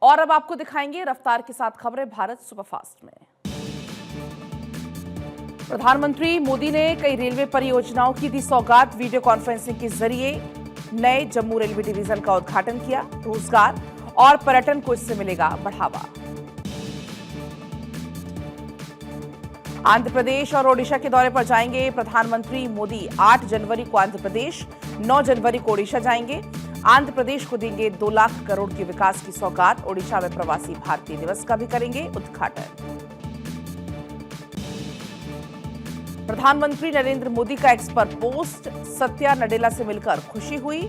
और अब आपको दिखाएंगे रफ्तार के साथ खबरें भारत सुपरफास्ट में। प्रधानमंत्री मोदी ने कई रेलवे परियोजनाओं की दी सौगात। वीडियो कॉन्फ्रेंसिंग के जरिए नए जम्मू रेलवे डिवीजन का उद्घाटन किया। रोजगार और पर्यटन को इससे मिलेगा बढ़ावा। आंध्र प्रदेश और ओडिशा के दौरे पर जाएंगे प्रधानमंत्री मोदी। 8 जनवरी को आंध्र प्रदेश, 9 जनवरी को ओडिशा जाएंगे। आंध्र प्रदेश को देंगे 2 लाख करोड़ की विकास की सौगात। ओडिशा में प्रवासी भारतीय दिवस का भी करेंगे उद्घाटन। प्रधानमंत्री नरेंद्र मोदी का एक्स पर पोस्ट। सत्या नडेला से मिलकर खुशी हुई।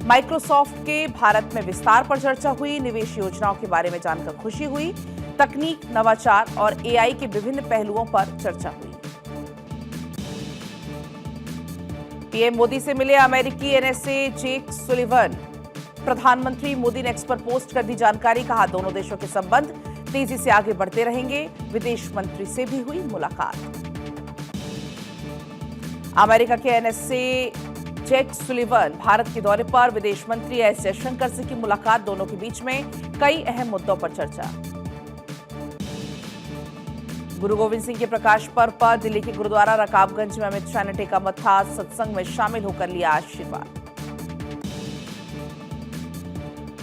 माइक्रोसॉफ्ट के भारत में विस्तार पर चर्चा हुई। निवेश योजनाओं के बारे में जानकर खुशी हुई। तकनीक, नवाचार और एआई के विभिन्न पहलुओं पर चर्चा हुई। पीएम मोदी से मिले अमेरिकी एनएसए जेक सुलिवन। प्रधानमंत्री मोदी ने एक्स पर पोस्ट कर दी जानकारी। कहा दोनों देशों के संबंध तेजी से आगे बढ़ते रहेंगे। विदेश मंत्री से भी हुई मुलाकात। अमेरिका के एनएसए जेक सुलिवन भारत के दौरे पर। विदेश मंत्री एस जयशंकर से की मुलाकात। दोनों के बीच में कई अहम मुद्दों पर चर्चा। गुरु गोविंद सिंह के प्रकाश पर्व पर दिल्ली के गुरुद्वारा रकाबगंज में अमित शाह ने टेका मत्था। सत्संग में शामिल होकर लिया आशीर्वाद।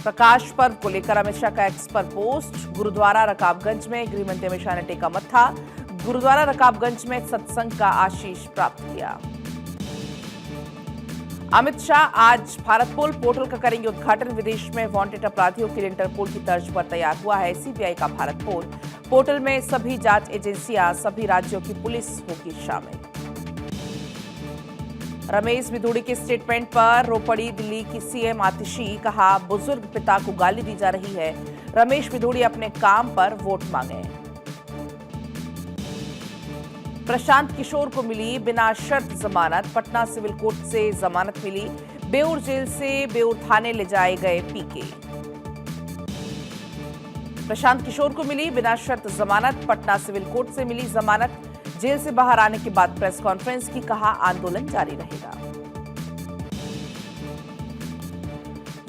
प्रकाश पर्व को लेकर अमित शाह का एक्स पर पोस्ट। गुरुद्वारा रकाबगंज में गृहमंत्री अमित शाह ने टेका मत्था। गुरुद्वारा रकाबगंज में सत्संग का आशीष प्राप्त किया। अमित शाह आज भारतपोल पोर्टल का करेंगे उद्घाटन। विदेश में वांटेड अपराधियों के लिए इंटरपोल की तर्ज पर तैयार हुआ है सीबीआई का भारतपोल। पोर्टल में सभी जांच एजेंसियां, सभी राज्यों की पुलिस होगी शामिल। रमेश बिधूड़ी के स्टेटमेंट पर रो पड़ी दिल्ली की सीएम आतिशी। कहा बुजुर्ग पिता को गाली दी जा रही है। रमेश बिधूड़ी अपने काम पर वोट मांगे। प्रशांत किशोर को मिली बिना शर्त जमानत। पटना सिविल कोर्ट से जमानत मिली। बेउर जेल से बेउर थाने ले जाए गए पीके। प्रशांत किशोर को मिली बिना शर्त जमानत। पटना सिविल कोर्ट से मिली जमानत। जेल से बाहर आने के बाद प्रेस कॉन्फ्रेंस की। कहा आंदोलन जारी रहेगा।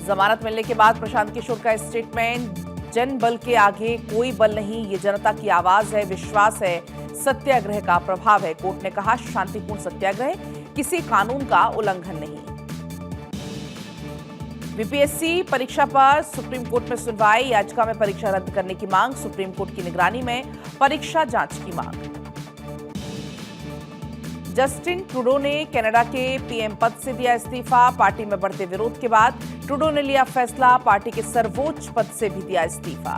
जमानत मिलने के बाद प्रशांत किशोर का स्टेटमेंट। जन बल के आगे कोई बल नहीं, ये जनता की आवाज है, विश्वास है, सत्याग्रह का प्रभाव है। कोर्ट ने कहा शांतिपूर्ण सत्याग्रह किसी कानून का उल्लंघन नहीं। बीपीएससी परीक्षा पर सुप्रीम कोर्ट में सुनवाई। याचिका में परीक्षा रद्द करने की मांग। सुप्रीम कोर्ट की निगरानी में परीक्षा जांच की मांग। जस्टिन ट्रूडो ने कनाडा के पीएम पद से दिया इस्तीफा। पार्टी में बढ़ते विरोध के बाद ट्रूडो ने लिया फैसला। पार्टी के सर्वोच्च पद से भी दिया इस्तीफा।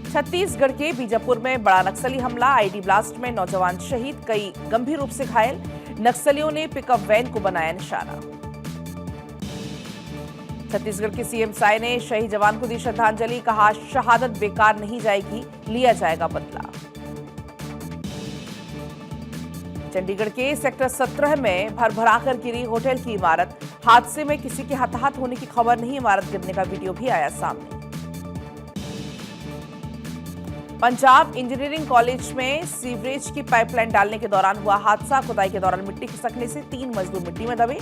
छत्तीसगढ़ के बीजापुर में बड़ा नक्सली हमला। आईडी ब्लास्ट में नौजवान शहीद, कई गंभीर रूप से घायल। नक्सलियों ने पिकअप वैन को बनाया निशाना। छत्तीसगढ़ के सीएम साय ने शहीद जवान को दी श्रद्धांजलि। कहा शहादत बेकार नहीं जाएगी, लिया जाएगा बदला। चंडीगढ़ के सेक्टर 17 में भरभराकर गिरी होटल की इमारत। हादसे में किसी के हताहत होने की खबर नहीं। इमारत गिरने का वीडियो भी आया सामने। पंजाब इंजीनियरिंग कॉलेज में सीवरेज की पाइपलाइन डालने के दौरान हुआ हादसा। खुदाई के दौरान मिट्टी खिसकने से 3 मजदूर मिट्टी में दबे।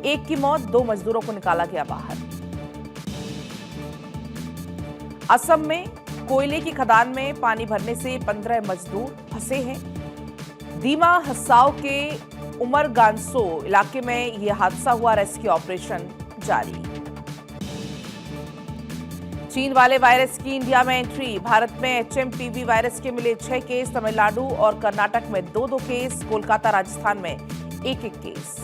1 की मौत, 2 मजदूरों को निकाला गया बाहर। असम में कोयले की खदान में पानी भरने से 15 मजदूर फंसे हैं। दीमा हसाओ के उमरगांसो इलाके में यह हादसा हुआ। रेस्क्यू ऑपरेशन जारी। चीन वाले वायरस की इंडिया में एंट्री। भारत में एचएमपीवी वायरस के मिले 6 केस। तमिलनाडु और कर्नाटक में 2-2 केस। कोलकाता, राजस्थान में 1-1 केस।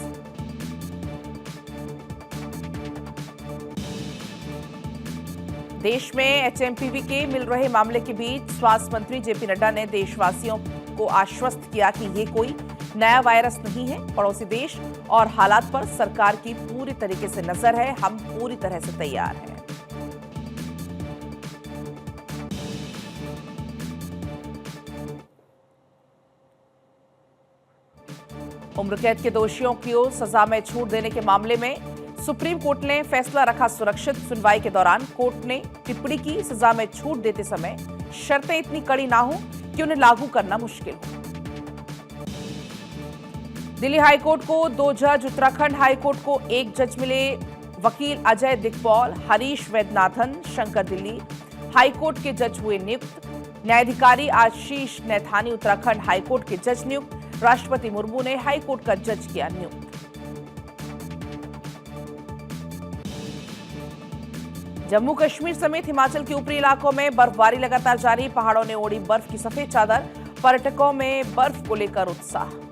देश में एचएमपीवी के मिल रहे मामले के बीच स्वास्थ्य मंत्री जेपी नड्डा ने देशवासियों को आश्वस्त किया कि ये कोई नया वायरस नहीं है। पड़ोसी देश और हालात पर सरकार की पूरी तरीके से नजर है। हम पूरी तरह से तैयार हैं। उम्र कैद के दोषियों को सजा में छूट देने के मामले में सुप्रीम कोर्ट ने फैसला रखा सुरक्षित। सुनवाई के दौरान कोर्ट ने टिप्पणी की सजा में छूट देते समय शर्तें इतनी कड़ी ना हो कि उन्हें लागू करना मुश्किल हो। दिल्ली हाईकोर्ट को 2 जज, उत्तराखंड हाईकोर्ट को 1 जज मिले। वकील अजय दिगपॉल, हरीश वैद्यनाथन, शंकर दिल्ली हाईकोर्ट के जज हुए नियुक्त। न्यायाधिकारी आशीष नैथानी उत्तराखंड हाईकोर्ट के जज नियुक्त। राष्ट्रपति मुर्मू ने हाईकोर्ट का जज किया नियुक्त। जम्मू कश्मीर समेत हिमाचल के ऊपरी इलाकों में बर्फबारी लगातार जारी। पहाड़ों ने ओढ़ी बर्फ की सफेद चादर। पर्यटकों में बर्फ को लेकर उत्साह।